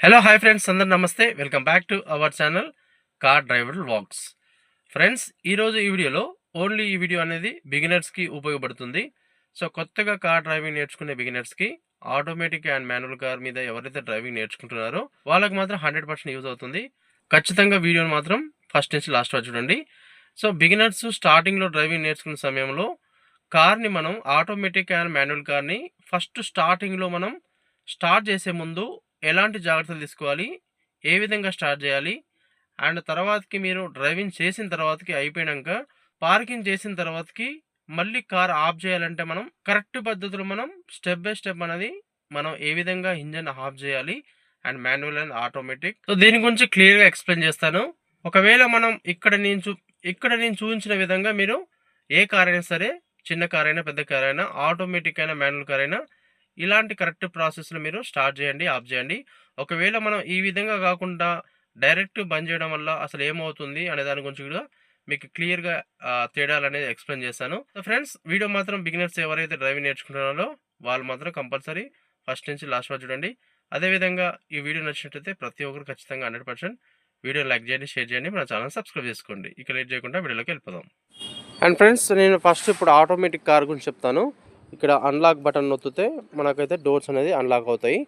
Hello hi friends, అందరు నమస్తే. Welcome back to our channel car driver vlogs. Friends, ఈరోజు ఈ వీడియోలో ఓన్లీ ఈ వీడియో అనేది బిగినర్స్కి ఉపయోగపడుతుంది. సో కొత్తగా కార్ డ్రైవింగ్ నేర్చుకునే బిగినర్స్కి ఆటోమేటిక్ అండ్ మాన్యువల్ కార్ మీద ఎవరైతే డ్రైవింగ్ నేర్చుకుంటున్నారో వాళ్ళకి మాత్రం 100% యూజ్ అవుతుంది. ఖచ్చితంగా వీడియోని మాత్రం ఫస్ట్ నుంచి లాస్ట్ వరకు చూడండి. సో బిగినర్స్ స్టార్టింగ్లో డ్రైవింగ్ నేర్చుకునే సమయంలో కార్ని మనం ఆటోమేటిక్ అండ్ మాన్యువల్ కార్ని ఫస్ట్ స్టార్టింగ్లో మనం స్టార్ట్ చేసే ముందు ఎలాంటి జాగ్రత్తలు తీసుకోవాలి, ఏ విధంగా స్టార్ట్ చేయాలి, అండ్ తర్వాతకి మీరు డ్రైవింగ్ చేసిన తర్వాతకి అయిపోయాక పార్కింగ్ చేసిన తర్వాతకి మళ్ళీ కార్ ఆఫ్ చేయాలంటే మనం కరెక్ట్ పద్ధతిలో మనం స్టెప్ బై స్టెప్ అనేది మనం ఏ విధంగా ఇంజన్ ఆఫ్ చేయాలి and manual and automatic. So దీని గురించి క్లియర్గా ఎక్స్ప్లెయిన్ చేస్తాను. ఒకవేళ మనం ఇక్కడ నేను చూపించిన విధంగా మీరు ఏ కార్ అయినా సరే, చిన్న కార్ అయినా పెద్ద కార్ అయినా, ఆటోమేటిక్ అయినా మాన్యువల్ కార్ అయినా ఇలాంటి కరెక్ట్ ప్రాసెస్లో మీరు స్టార్ట్ చేయండి, ఆఫ్ చేయండి. ఒకవేళ మనం ఈ విధంగా కాకుండా డైరెక్ట్ బంద్ చేయడం వల్ల అసలు ఏమవుతుంది అనే దాని గురించి కూడా మీకు క్లియర్గా తేడాలు అనేది ఎక్స్ప్లెయిన్ చేస్తాను. సో ఫ్రెండ్స్, వీడియో మాత్రం బిగినర్స్ ఎవరైతే డ్రైవింగ్ నేర్చుకుంటున్నారో వాళ్ళు మాత్రం కంపల్సరీ ఫస్ట్ నుంచి లాస్ట్ వరకు చూడండి. అదేవిధంగా ఈ వీడియో నచ్చినట్లయితే ప్రతి ఒక్కరు ఖచ్చితంగా 100% వీడియో లైక్ చేయండి, షేర్ చేయండి, మన ఛానల్ సబ్స్క్రైబ్ చేసుకోండి. ఇక లేట్ చేయకుండా వీడియోలోకి వెళ్ళిపోదాం. అండ్ ఫ్రెండ్స్, నేను ఫస్ట్ ఇప్పుడు ఆటోమేటిక్ కార్ గురించి చెప్తాను. ఇక్కడ అన్లాక్ బటన్ నొత్తితే మనకైతే డోర్స్ అనేది అన్లాక్ అవుతాయి.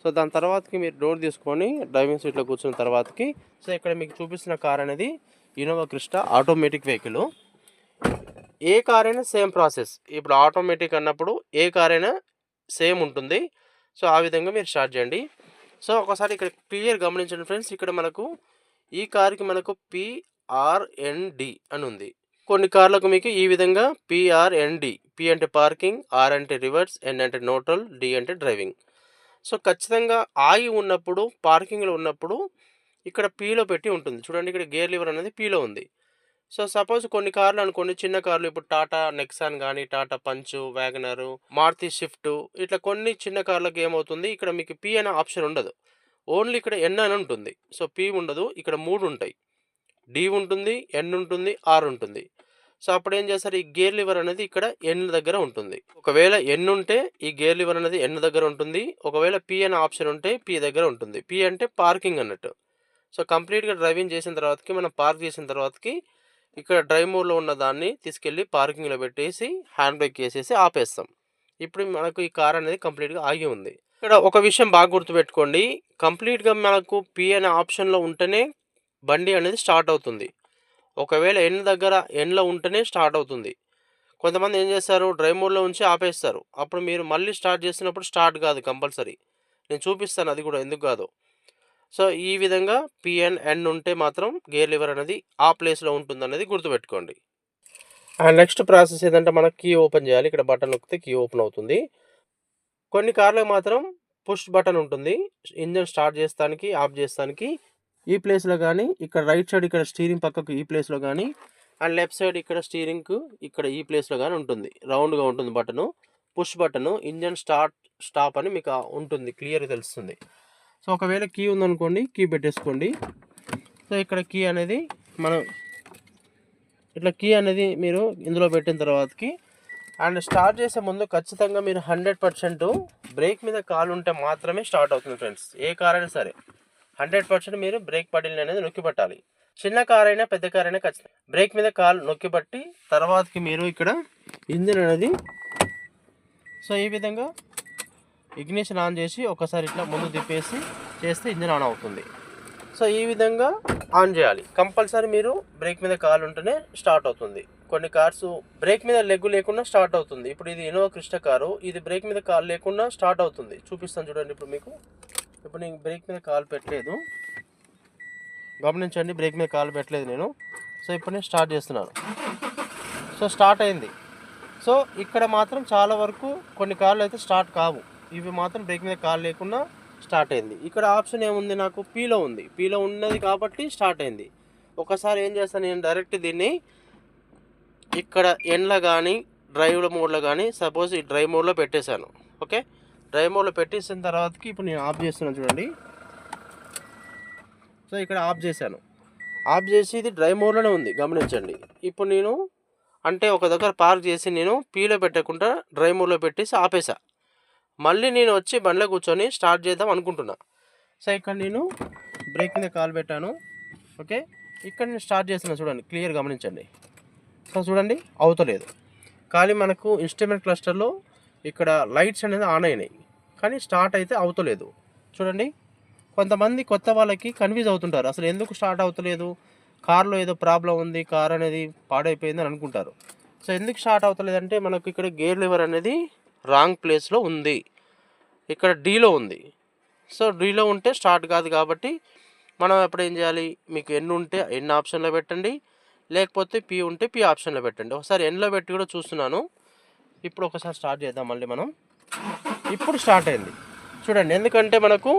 సో దాని తర్వాతకి మీరు డోర్ తీసుకొని డ్రైవింగ్ సీట్లో కూర్చున్న తర్వాతకి సో ఇక్కడ మీకు చూపిస్తున్న కార్ అనేది ఇన్నోవా క్రిస్టా ఆటోమేటిక్ వెహికల్. ఏ కార్ అయినా సేమ్ ప్రాసెస్. ఇప్పుడు ఆటోమేటిక్ అన్నప్పుడు ఏ కార్ అయినా సేమ్ ఉంటుంది. సో ఆ విధంగా మీరు స్టార్ట్ చేయండి. సో ఒకసారి ఇక్కడ క్లియర్ గమనించండి ఫ్రెండ్స్, ఇక్కడ మనకు ఈ కార్కి మనకు PRND అని ఉంది. కొన్ని కార్లకు మీకు ఈ విధంగా PRND. P అంటే పార్కింగ్, R అంటే రివర్స్, N అంటే న్యూట్రల్, D అంటే డ్రైవింగ్. సో ఖచ్చితంగా ఆగి ఉన్నప్పుడు, పార్కింగ్లో ఉన్నప్పుడు ఇక్కడ Pలో పెట్టి ఉంటుంది. చూడండి, ఇక్కడ గేర్ లివర్ అనేది Pలో ఉంది. సో సపోజ్ కొన్ని కార్లు అనుకోండి, చిన్న కార్లు, ఇప్పుడు టాటా నెక్సాన్ కానీ, Tata Punch, Wagon R, Maruti Swift, ఇట్లా కొన్ని చిన్న కార్లకు ఏమవుతుంది, ఇక్కడ మీకు P అనే ఆప్షన్ ఉండదు. ఓన్లీ ఇక్కడ N అని ఉంటుంది. సో P ఉండదు, ఇక్కడ 3 ఉంటాయి. D ఉంటుంది, N ఉంటుంది, R ఉంటుంది. సో అప్పుడు ఏం చేస్తారు, ఈ గేర్ లివర్ అనేది ఇక్కడ N దగ్గర ఉంటుంది. ఒకవేళ N ఉంటే ఈ గేర్ లివర్ అనేది N దగ్గర ఉంటుంది. ఒకవేళ P అనే ఆప్షన్ ఉంటే P దగ్గర ఉంటుంది. P అంటే పార్కింగ్ అన్నట్టు. సో కంప్లీట్గా డ్రైవింగ్ చేసిన తర్వాతకి, మనం పార్క్ చేసిన తర్వాతకి ఇక్కడ డ్రైవ్ మోడ్లో ఉన్న దాన్ని తీసుకెళ్ళి పార్కింగ్లో పెట్టేసి హ్యాండ్ బ్రేక్ వేసేసి ఆపేస్తాం. ఇప్పుడు మనకు ఈ కార్ అనేది కంప్లీట్గా ఆగి ఉంది. ఇక్కడ ఒక విషయం బాగా గుర్తుపెట్టుకోండి, కంప్లీట్గా మనకు P అనే ఆప్షన్లో ఉంటేనే బండి అనేది స్టార్ట్ అవుతుంది. ఒకవేళ ఎన్లో ఉంటేనే స్టార్ట్ అవుతుంది. కొంతమంది ఏం చేస్తారు, డ్రైవ్ మోడ్లో ఉంచి ఆపేస్తారు. అప్పుడు మీరు మళ్ళీ స్టార్ట్ చేసినప్పుడు స్టార్ట్ కాదు కంపల్సరీ. నేను చూపిస్తాను అది కూడా ఎందుకు కాదు. సో ఈ విధంగా PN ఉంటే మాత్రం గేర్ లివర్ అనేది ఆ ప్లేస్లో ఉంటుంది అనేది గుర్తుపెట్టుకోండి. అండ్ నెక్స్ట్ ప్రాసెస్ ఏంటంటే, మనకు కీ ఓపెన్ చేయాలి. ఇక్కడ బటన్ నొక్కితే కీ ఓపెన్ అవుతుంది. కొన్ని కార్లకు మాత్రం పుష్ బటన్ ఉంటుంది, ఇంజన్ స్టార్ట్ చేస్తానికి, ఆఫ్ చేస్తానికి. ఈ ప్లేస్లో కానీ, ఇక్కడ రైట్ సైడ్ ఇక్కడ స్టీరింగ్ పక్కకు ఈ ప్లేస్లో కానీ, అండ్ లెఫ్ట్ సైడ్ ఇక్కడ స్టీరింగ్కు ఇక్కడ ఈ ప్లేస్లో కానీ ఉంటుంది. రౌండ్గా ఉంటుంది button, push button. Engine stop అని మీకు ఉంటుంది, క్లియర్గా తెలుస్తుంది. సో ఒకవేళ కీ ఉందనుకోండి, కీ పెట్టేసుకోండి. సో ఇక్కడ కీ అనేది మనం ఇట్లా కీ అనేది మీరు ఇందులో పెట్టిన తర్వాతకి అండ్ స్టార్ట్ చేసే ముందు ఖచ్చితంగా మీరు 100% బ్రేక్ మీద కాలు ఉంటే మాత్రమే స్టార్ట్ అవుతుంది ఫ్రెండ్స్. ఏ కార్ అయినా సరే 100% మీరు బ్రేక్ పడిల్ అనేది నొక్కి పట్టాలి. చిన్న కార్ అయినా పెద్ద కార్ అయినా ఖచ్చితంగా బ్రేక్ మీద కాలు నొక్కి పట్టి తర్వాతకి మీరు ఇక్కడ ఇంజిన్ అనేది సో ఈ విధంగా ఇగ్నిషన్ ఆన్ చేసి ఒకసారి ఇట్లా ముందు తిప్పేసి చేస్తే ఇంజిన్ ఆన్ అవుతుంది. సో ఈ విధంగా ఆన్ చేయాలి కంపల్సరీ. మీరు బ్రేక్ మీద కాలు ఉంటేనే స్టార్ట్ అవుతుంది. కొన్ని కార్స్ బ్రేక్ మీద లెగ్ లేకుండా స్టార్ట్ అవుతుంది. ఇప్పుడు ఇది ఇన్నోవా క్రిస్టా కారు, ఇది బ్రేక్ మీద కాలు లేకుండా స్టార్ట్ అవుతుంది. చూపిస్తాను చూడండి. ఇప్పుడు మీకు నేను బ్రేక్ మీద కాలు పెట్టలేదు, గమనించండి, బ్రేక్ మీద కాలు పెట్టలేదు నేను. సో ఇప్పుడు నేను స్టార్ట్ చేస్తున్నాను. సో స్టార్ట్ అయింది. సో ఇక్కడ మాత్రం చాలా వరకు కొన్ని కార్లు అయితే స్టార్ట్ కావు, ఇవి మాత్రం బ్రేక్ మీద కాలు లేకుండా స్టార్ట్ అయింది. ఇక్కడ ఆప్షన్ ఏముంది, నాకు Pలో ఉంది, Pలో ఉన్నది కాబట్టి స్టార్ట్ అయింది. ఒకసారి ఏం చేస్తాను, నేను డైరెక్ట్ దీన్ని ఇక్కడ Nలో కానీ డ్రైవ్ మోడ్లో కానీ, సపోజ్ ఈ డ్రైవ్ మోడ్లో పెట్టేశాను. ఓకే, డ్రైవ్ మోడ్లో పెట్టేసిన తర్వాతకి ఇప్పుడు నేను ఆఫ్ చేస్తున్నాను చూడండి. సో ఇక్కడ ఆఫ్ చేశాను, ఆఫ్ చేసి ఇది డ్రైవ్ మోడ్లోనే ఉంది, గమనించండి. ఇప్పుడు నేను అంటే ఒక దగ్గర పార్క్ చేసి నేను Pలో పెట్టకుండా డ్రైవ్ మోడ్లో పెట్టేసి ఆపేసా. మళ్ళీ నేను వచ్చి బండ్లో కూర్చొని స్టార్ట్ చేద్దాం అనుకుంటున్నా. సో ఇక్కడ నేను బ్రేక్ మీద కాలు పెట్టాను. ఓకే, ఇక్కడ నేను స్టార్ట్ చేస్తున్నాను, చూడండి క్లియర్ గమనించండి. సో చూడండి అవుతలేదు, కానీ మనకు ఇన్స్ట్రుమెంట్ క్లస్టర్లో ఇక్కడ లైట్స్ అనేది ఆన్ అయినాయి, కానీ స్టార్ట్ అయితే అవుతలేదు. చూడండి, కొంతమంది కొత్త వాళ్ళకి కన్ఫ్యూజ్ అవుతుంటారు, అసలు ఎందుకు స్టార్ట్ అవుతలేదు, కార్లో ఏదో ప్రాబ్లం ఉంది, కార్ అనేది పాడైపోయింది అని అనుకుంటారు. సో ఎందుకు స్టార్ట్ అవుతలేదంటే మనకు ఇక్కడ గేర్ లివర్ అనేది రాంగ్ ప్లేస్లో ఉంది, ఇక్కడ డీలో ఉంది. సో డీలో ఉంటే స్టార్ట్ కాదు. కాబట్టి మనం ఎప్పుడు ఏం చేయాలి, మీకు ఎన్ ఉంటే ఎన్ ఆప్షన్లో పెట్టండి, లేకపోతే పి ఉంటే పి ఆప్షన్లో పెట్టండి. ఒకసారి ఎన్లో పెట్టి కూడా చూస్తున్నాను. ఇప్పుడు ఒకసారి స్టార్ట్ చేద్దాం మళ్ళీ మనం. ఇప్పుడు స్టార్ట్ అయింది చూడండి, ఎందుకంటే మనకు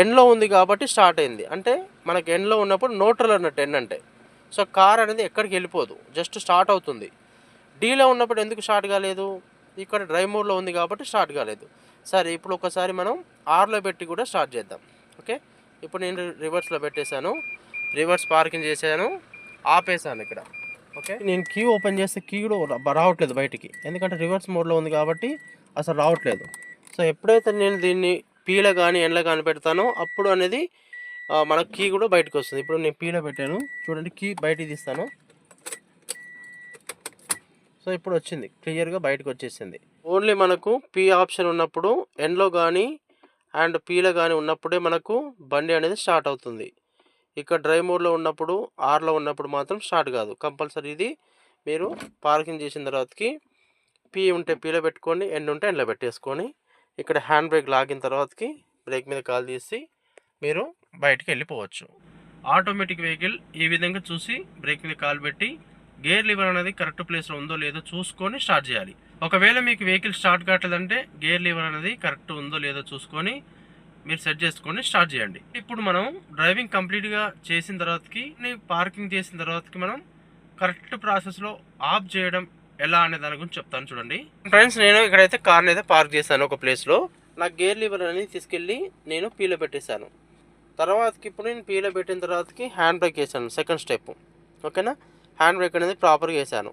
ఎన్లో ఉంది కాబట్టి స్టార్ట్ అయింది. అంటే మనకు ఎన్లో ఉన్నప్పుడు న్యూట్రల్ అన్నట్టు ఎన్ అంటే. సో కార్ అనేది ఎక్కడికి వెళ్ళిపోదు, జస్ట్ స్టార్ట్ అవుతుంది. డీలో ఉన్నప్పుడు ఎందుకు స్టార్ట్ కాలేదు, ఇక్కడ డ్రైవ్ మోడ్లో ఉంది కాబట్టి స్టార్ట్ కాలేదు. సరే, ఇప్పుడు ఒకసారి మనం ఆర్లో పెట్టి కూడా స్టార్ట్ చేద్దాం. ఓకే, ఇప్పుడు నేను రివర్స్లో పెట్టేశాను, రివర్స్ పార్కింగ్ చేశాను, ఆపేసాను ఇక్కడ. ఓకే, నేను కీ ఓపెన్ చేస్తే కీ కూడా రావట్లేదు బయటికి, ఎందుకంటే రివర్స్ మోడ్లో ఉంది కాబట్టి అసలు రావట్లేదు. సో ఎప్పుడైతే నేను దీన్ని పీలో కానీ ఎండ్లో కానీ పెడతానో అప్పుడు అనేది మనకు కీ కూడా బయటకు వస్తుంది. ఇప్పుడు నేను పీలో పెట్టాను, చూడండి కీ బయటికి తీస్తాను. సో ఇప్పుడు వచ్చింది, క్లియర్గా బయటకు వచ్చేసింది. ఓన్లీ మనకు పీ ఆప్షన్ ఉన్నప్పుడు, ఎండ్లో కానీ అండ్ పీలో కానీ ఉన్నప్పుడే మనకు బండి అనేది స్టార్ట్ అవుతుంది. ఇక్కడ డ్రైవ్ మోడ్లో ఉన్నప్పుడు, ఆర్లో ఉన్నప్పుడు మాత్రం స్టార్ట్ కాదు. కంపల్సరీ ఇది మీరు పార్కింగ్ చేసిన తర్వాతకి పీ ఉంటే పీలో పెట్టుకొని, ఎండ్ ఉంటే ఎండ్లో పెట్టేసుకొని, ఇక్కడ హ్యాండ్ బ్రేక్ లాగిన తర్వాతకి బ్రేక్ మీద కాలు తీసి మీరు బయటికి వెళ్ళిపోవచ్చు. ఆటోమేటిక్ వెహికల్ ఈ విధంగా చూసి బ్రేక్ మీద కాలు పెట్టి గేర్ లివర్ అనేది కరెక్ట్ ప్లేస్లో ఉందో లేదో చూసుకొని స్టార్ట్ చేయాలి. ఒకవేళ మీకు వెహికల్ స్టార్ట్ కావట్లేదంటే గేర్ లివర్ అనేది కరెక్ట్ ఉందో లేదో చూసుకొని మీరు సెట్ చేసుకొని స్టార్ట్ చేయండి. ఇప్పుడు మనం డ్రైవింగ్ కంప్లీట్గా చేసిన తర్వాతకి, పార్కింగ్ చేసిన తర్వాతకి మనం కరెక్ట్ ప్రాసెస్లో ఆఫ్ చేయడం ఎలా అనే దాని గురించి చెప్తాను చూడండి. ఫ్రెండ్స్, నేను ఇక్కడైతే కార్ని అయితే పార్క్ చేశాను ఒక ప్లేస్లో. నాకు గేర్ లివర్ అనేది తీసుకెళ్ళి నేను పీలో పెట్టేశాను. తర్వాతకి ఇప్పుడు నేను పీలో పెట్టిన తర్వాతకి హ్యాండ్ బ్రేక్ వేసాను, సెకండ్ స్టెప్. ఓకేనా, హ్యాండ్ బ్రేక్ అనేది ప్రాపర్గా వేసాను.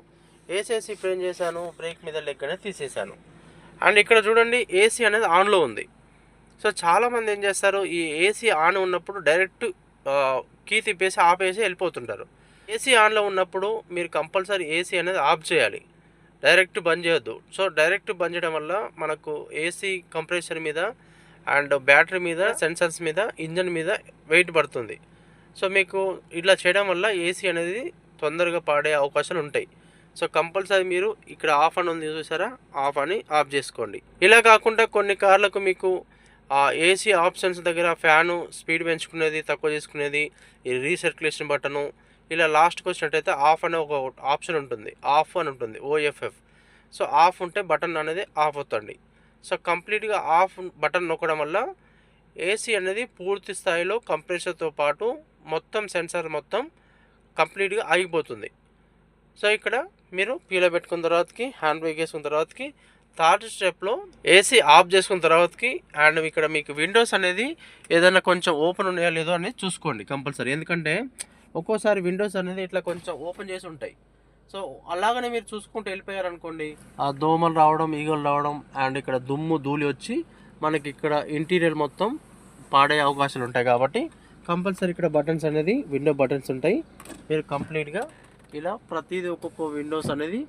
వేసేసి ఇప్పుడు ఏం చేశాను, బ్రేక్ మీద లెగ్ అనేది తీసేసాను. అండ్ ఇక్కడ చూడండి ఏసీ అనేది ఆన్లో ఉంది. సో చాలామంది ఏం చేస్తారు, ఈ ఏసీ ఆన్ ఉన్నప్పుడు డైరెక్ట్ కీ తిప్పేసి ఆపేసి వెళ్ళిపోతుంటారు. ఏసీ ఆన్లో ఉన్నప్పుడు మీరు కంపల్సరీ ఏసీ అనేది ఆఫ్ చేయాలి, డైరెక్ట్ బంద్ చేయొద్దు. సో డైరెక్ట్ బంద్ చేయడం వల్ల మనకు ఏసీ కంప్రెసర్ మీద అండ్ బ్యాటరీ మీద, సెన్సర్స్ మీద, ఇంజన్ మీద వెయిట్ పడుతుంది. సో మీకు ఇట్లా చేయడం వల్ల ఏసీ అనేది తొందరగా పాడే అవకాశాలు ఉంటాయి. సో కంపల్సరీ మీరు ఇక్కడ ఆఫ్ అని ఉంది చూసారా, ఆఫ్ అని ఆఫ్ చేసుకోండి. ఇలా కాకుండా కొన్ని కార్లకు మీకు ఏసీ ఆప్షన్స్ దగ్గర ఫ్యాను స్పీడ్ పెంచుకునేది, తక్కువ చేసుకునేది, ఈ రీసర్క్యులేషన్ బటను, ఇలా లాస్ట్కి వచ్చినట్టయితే ఆఫ్ అనే ఒక ఆప్షన్ ఉంటుంది, ఆఫ్ అని ఉంటుంది, OFF. సో ఆఫ్ ఉంటే బటన్ అనేది ఆఫ్ అవుతుంది. సో కంప్లీట్గా ఆఫ్ బటన్ నొక్కడం వల్ల ఏసీ అనేది పూర్తి స్థాయిలో కంప్రెషర్తో పాటు మొత్తం సెన్సార్ మొత్తం కంప్లీట్గా ఆగిపోతుంది. సో ఇక్కడ మీరు పీలో పెట్టుకున్న తర్వాతకి, హ్యాండ్ బ్రేక్ వేసుకున్న తర్వాతకి, థర్డ్ స్టెప్లో ఏసీ ఆఫ్ చేసుకున్న తర్వాతకి, అండ్ ఇక్కడ మీకు విండోస్ అనేది ఏదైనా కొంచెం ఓపెన్ ఉన్నాయో లేదో అనేది చూసుకోండి కంపల్సరీ. ఎందుకంటే ఒక్కోసారి విండోస్ అనేది ఇట్లా కొంచెం ఓపెన్ చేసి ఉంటాయి. సో అలాగనే మీరు చూసుకుంటూ వెళ్ళిపోయారనుకోండి, ఆ దోమలు రావడం, ఈగలు రావడం, అండ్ ఇక్కడ దుమ్ము ధూళి వచ్చి మనకి ఇక్కడ ఇంటీరియర్ మొత్తం పాడే అవకాశాలు ఉంటాయి. కాబట్టి కంపల్సరీ ఇక్కడ బటన్స్ అనేది విండో బటన్స్ ఉంటాయి. మీరు కంప్లీట్గా ఇలా ప్రతిదీ ఒక్కొక్క విండోస్ అనేది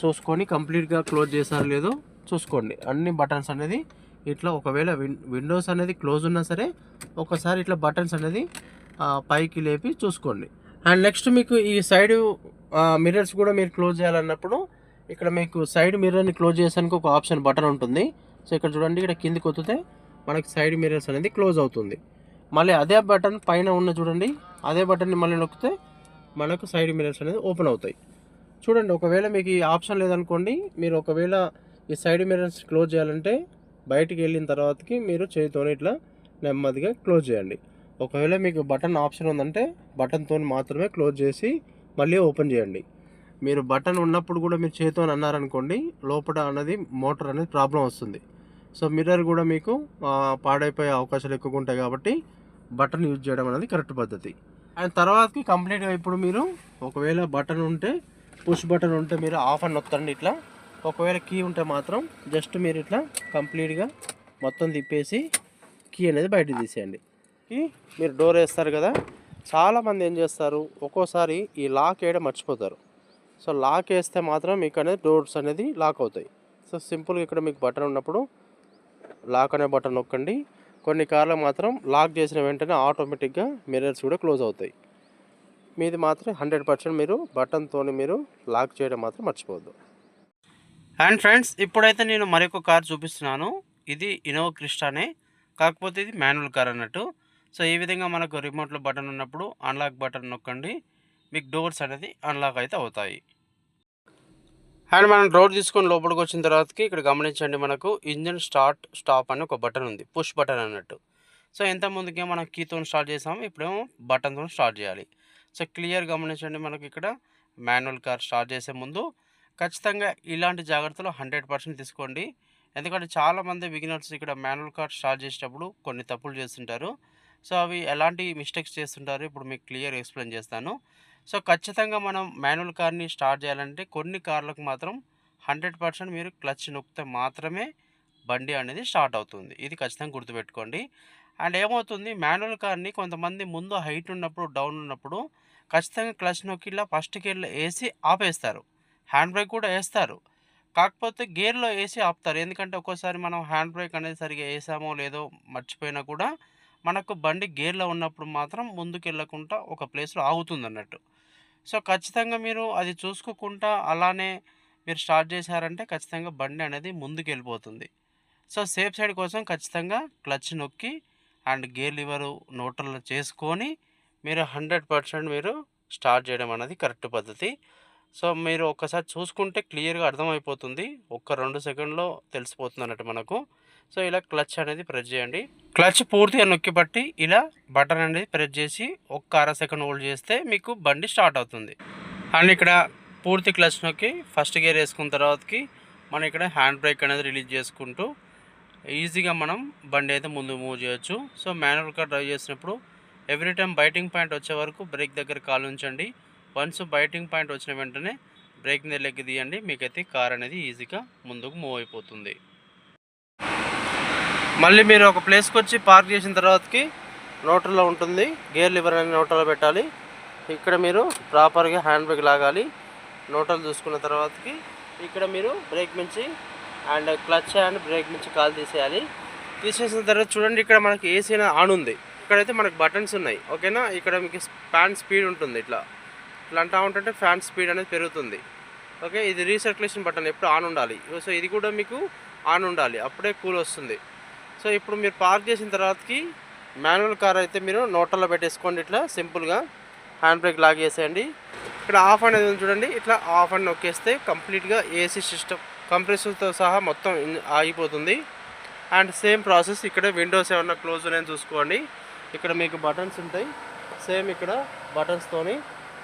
చూసుకొని కంప్లీట్గా క్లోజ్ చేశారు లేదో చూసుకోండి. అన్ని బటన్స్ అనేది ఇట్లా, ఒకవేళ విండోస్ అనేది క్లోజ్ ఉన్నా సరే ఒకసారి ఇట్లా బటన్స్ అనేది పైకి లేపి చూసుకోండి. అండ్ నెక్స్ట్ మీకు ఈ సైడ్ మిర్రర్స్ కూడా మీరు క్లోజ్ చేయాలన్నప్పుడు ఇక్కడ మీకు సైడ్ మిర్రర్ని క్లోజ్ చేసానికి ఒక ఆప్షన్ బటన్ ఉంటుంది. సో ఇక్కడ చూడండి, ఇక్కడ కిందికి వత్తితే మనకి సైడ్ మిర్రర్స్ అనేది క్లోజ్ అవుతుంది. మళ్ళీ అదే బటన్ పైన ఉన్న చూడండి, అదే బటన్ని మళ్ళీ నొక్కితే మనకు సైడ్ మిర్రర్స్ అనేది ఓపెన్ అవుతాయి. చూడండి, ఒకవేళ మీకు ఈ ఆప్షన్ లేదనుకోండి, మీరు ఒకవేళ ఈ సైడ్ మిర్రర్స్ క్లోజ్ చేయాలంటే బయటికి వెళ్ళిన తర్వాతకి మీరు చేతితోనే ఇట్లా నెమ్మదిగా క్లోజ్ చేయండి. ఒకవేళ మీకు బటన్ ఆప్షన్ ఉందంటే బటన్తో మాత్రమే క్లోజ్ చేసి మళ్ళీ ఓపెన్ చేయండి. మీరు బటన్ ఉన్నప్పుడు కూడా మీరు చేతితో అన్నారనుకోండి, లోపల అనేది మోటార్ అనేది ప్రాబ్లం వస్తుంది. సో మిర్రర్ కూడా మీకు పాడైపోయే అవకాశాలు ఎక్కువగా ఉంటాయి. కాబట్టి బటన్ యూజ్ చేయడం అనేది కరెక్ట్ పద్ధతి. అండ్ తర్వాతకి కంప్లీట్గా ఇప్పుడు మీరు ఒకవేళ బటన్ ఉంటే, పుష్ బటన్ ఉంటే మీరు ఆఫ్ అని నొక్కండి ఇట్లా. ఒకవేళ కీ ఉంటే మాత్రం జస్ట్ మీరు ఇట్లా కంప్లీట్గా మొత్తం తిప్పేసి కీ అనేది బయటకు తీసేయండి. తర్వాతకి మీరు డోర్ వేస్తారు కదా, చాలామంది ఏం చేస్తారు ఒక్కోసారి ఈ లాక్ వేయడం మర్చిపోతారు. సో లాక్ వేస్తే మాత్రం మీకు అనేది డోర్స్ అనేది లాక్ అవుతాయి. సో సింపుల్గా ఇక్కడ మీకు బటన్ ఉన్నప్పుడు లాక్ అనే బటన్ నొక్కండి. కొన్ని కార్లు మాత్రం లాక్ చేసిన వెంటనే ఆటోమేటిక్గా మిర్రర్స్ కూడా క్లోజ్ అవుతాయి. మీది మాత్రం 100% మీరు బటన్తో మీరు లాక్ చేయడం మాత్రం మర్చిపోవద్దు. అండ్ ఫ్రెండ్స్, ఇప్పుడైతే నేను మరొక కార్ చూపిస్తున్నాను. ఇది ఇన్నోవా క్రిస్టానే, కాకపోతే ఇది మాన్యువల్ కార్ అన్నట్టు. సో ఈ విధంగా మనకు రిమోట్లో బటన్ ఉన్నప్పుడు అన్లాక్ బటన్ నొక్కండి, మీకు డోర్స్ అనేది అన్లాక్ అయితే అవుతాయి. అండ్ మనం డోర్ తీసుకొని లోపలికి వచ్చిన తర్వాతకి ఇక్కడ గమనించండి, మనకు ఇంజన్ స్టార్ట్ స్టాప్ అని ఒక బటన్ ఉంది, పుష్ బటన్ అన్నట్టు. సో ఎంత ముందుకే మనం కీతో స్టార్ట్ చేసాము, ఇప్పుడేమో బటన్తో స్టార్ట్ చేయాలి. సో క్లియర్ గమనించండి, మనకి ఇక్కడ మాన్యువల్ కార్ స్టార్ట్ చేసే ముందు ఖచ్చితంగా ఇలాంటి జాగ్రత్తలు 100% తీసుకోండి. ఎందుకంటే చాలామంది బిగినర్స్ ఇక్కడ మాన్యువల్ కార్ స్టార్ట్ చేసేటప్పుడు కొన్ని తప్పులు చేస్తుంటారు. సో అవి ఎలాంటి మిస్టేక్స్ చేస్తుంటారు ఇప్పుడు మీకు క్లియర్ ఎక్స్ప్లెయిన్ చేస్తాను. సో ఖచ్చితంగా మనం మాన్యువల్ కార్ని స్టార్ట్ చేయాలంటే కొన్ని కార్లకు మాత్రం 100% మీరు క్లచ్ నొక్కితే మాత్రమే బండి అనేది స్టార్ట్ అవుతుంది. ఇది ఖచ్చితంగా గుర్తుపెట్టుకోండి. అండ్ ఏమవుతుంది, మాన్యువల్ కార్ని కొంతమంది ముందు హైట్ ఉన్నప్పుడు డౌన్ ఉన్నప్పుడు ఖచ్చితంగా క్లచ్ నొక్కి ఇలా ఫస్ట్ గేర్లో వేసి ఆపేస్తారు, హ్యాండ్ బ్రేక్ కూడా వేస్తారు. కాకపోతే గేర్లో వేసి ఆపుతారు. ఎందుకంటే ఒక్కోసారి మనం హ్యాండ్ బ్రేక్ అనేది సరిగ్గా వేసామో లేదో మర్చిపోయినా కూడా మనకు బండి గేర్లో ఉన్నప్పుడు మాత్రం ముందుకు వెళ్ళకుండా ఒక ప్లేస్లో ఆగుతుంది అన్నట్టు. సో ఖచ్చితంగా మీరు అది చూసుకోకుండా అలానే మీరు స్టార్ట్ చేశారంటే ఖచ్చితంగా బండి అనేది ముందుకు వెళ్ళిపోతుంది. సో సేఫ్ సైడ్ కోసం ఖచ్చితంగా క్లచ్ నొక్కి అండ్ గేర్ లివరు న్యూట్రల్ చేసుకొని మీరు 100% మీరు స్టార్ట్ చేయడం అనేది కరెక్ట్ పద్ధతి. సో మీరు ఒక్కసారి చూసుకుంటే క్లియర్గా అర్థమైపోతుంది, ఒక్క 2 సెకండ్లో తెలిసిపోతుంది అన్నట్టు మనకు. సో ఇలా క్లచ్ అనేది ప్రెస్ చేయండి, క్లచ్ పూర్తిగా నొక్కి పట్టి ఇలా బటన్ అనేది ప్రెస్ చేసి ఒక్క అర సెకండ్ హోల్డ్ చేస్తే మీకు బండి స్టార్ట్ అవుతుంది. అండ్ ఇక్కడ పూర్తి క్లచ్ నొక్కి ఫస్ట్ గేర్ వేసుకున్న తర్వాతకి మనం ఇక్కడ హ్యాండ్ బ్రేక్ అనేది రిలీజ్ చేసుకుంటూ ఈజీగా మనం బండి అయితే ముందు మూవ్ చేయొచ్చు. సో మాన్యువల్ కార్ డ్రైవ్ చేసినప్పుడు ఎవ్రీ టైం బైటింగ్ పాయింట్ వచ్చే వరకు బ్రేక్ దగ్గర కాలు ఉంచండి. వన్స్ బైటింగ్ పాయింట్ వచ్చిన వెంటనే బ్రేక్ మీద లెగ్ తీయండి, మీకైతే కార్ అనేది ఈజీగా ముందుకు మూవ్ అయిపోతుంది. మళ్ళీ మీరు ఒక ప్లేస్కి వచ్చి పార్క్ చేసిన తర్వాతకి న్యూట్రల్లో ఉంటుంది, గేర్ లివర్ అనేది న్యూట్రల్లో పెట్టాలి. ఇక్కడ మీరు ప్రాపర్గా హ్యాండ్ బ్రేక్ లాగాలి. న్యూట్రల్ చూసుకున్న తర్వాతకి ఇక్కడ మీరు బ్రేక్ నుంచి అండ్ క్లచ్ అండ్ బ్రేక్ నుంచి కాలు తీసేయాలి. తీసేసిన తర్వాత చూడండి, ఇక్కడ మనకి ఏసీ ఆన్ ఉంది, ఇక్కడైతే మనకు బటన్స్ ఉన్నాయి, ఓకేనా. ఇక్కడ మీకు ఫ్యాన్ స్పీడ్ ఉంటుంది, ఇట్లా అంటా ఉంటుంటే ఫ్యాన్ స్పీడ్ అనేది పెరుగుతుంది, ఓకే. ఇది రీసర్క్యులేషన్ బటన్ ఎప్పుడు ఆన్ ఉండాలి. సో ఇది కూడా మీకు ఆన్ ఉండాలి, అప్పుడే కూల్ వస్తుంది. సో ఇప్పుడు మీరు పార్క్ చేసిన తర్వాతకి మాన్యువల్ కార్ అయితే మీరు నోటల్లో పెట్టేసుకోండి, ఇట్లా సింపుల్గా హ్యాండ్ బ్రేక్ లాగేసేయండి. ఇక్కడ ఆఫ్ అనేది ఉంది చూడండి, ఇట్లా ఆఫ్ అని నొక్కేస్తే కంప్లీట్గా ఏసీ సిస్టమ్ కంప్రెసర్తో సహా మొత్తం ఆగిపోతుంది. అండ్ సేమ్ ప్రాసెస్ ఇక్కడ విండోస్ ఏమన్నా క్లోజ్ ఉన్నాయని చూసుకోండి. ఇక్కడ మీకు బటన్స్ ఉంటాయి, సేమ్ ఇక్కడ బటన్స్తోని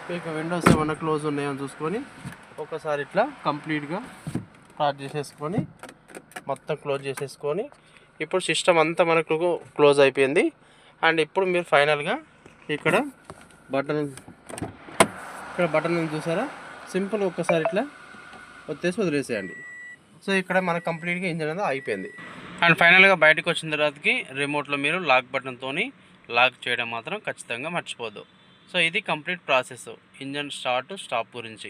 మీకు విండోస్ ఏమన్నా క్లోజ్ ఉన్నాయని చూసుకొని ఒకసారి ఇట్లా కంప్లీట్గా స్టార్ట్ చేసేసుకొని మొత్తం క్లోజ్ చేసేసుకొని ఇప్పుడు సిస్టమ్ అంతా మనకు క్లోజ్ అయిపోయింది. అండ్ ఇప్పుడు మీరు ఫైనల్గా ఇక్కడ బటన్ చూసారా, సింపుల్ ఒక్కసారి ఇట్లా వచ్చేసి వదిలేసేయండి. సో ఇక్కడ మనకు కంప్లీట్గా ఇంజన్ అనేది అయిపోయింది. అండ్ ఫైనల్గా బయటకు వచ్చిన తర్వాతకి రిమోట్లో మీరు లాక్ బటన్తో లాక్ చేయడం మాత్రం ఖచ్చితంగా మర్చిపోద్దు. సో ఇది complete process engine start stop గురించి.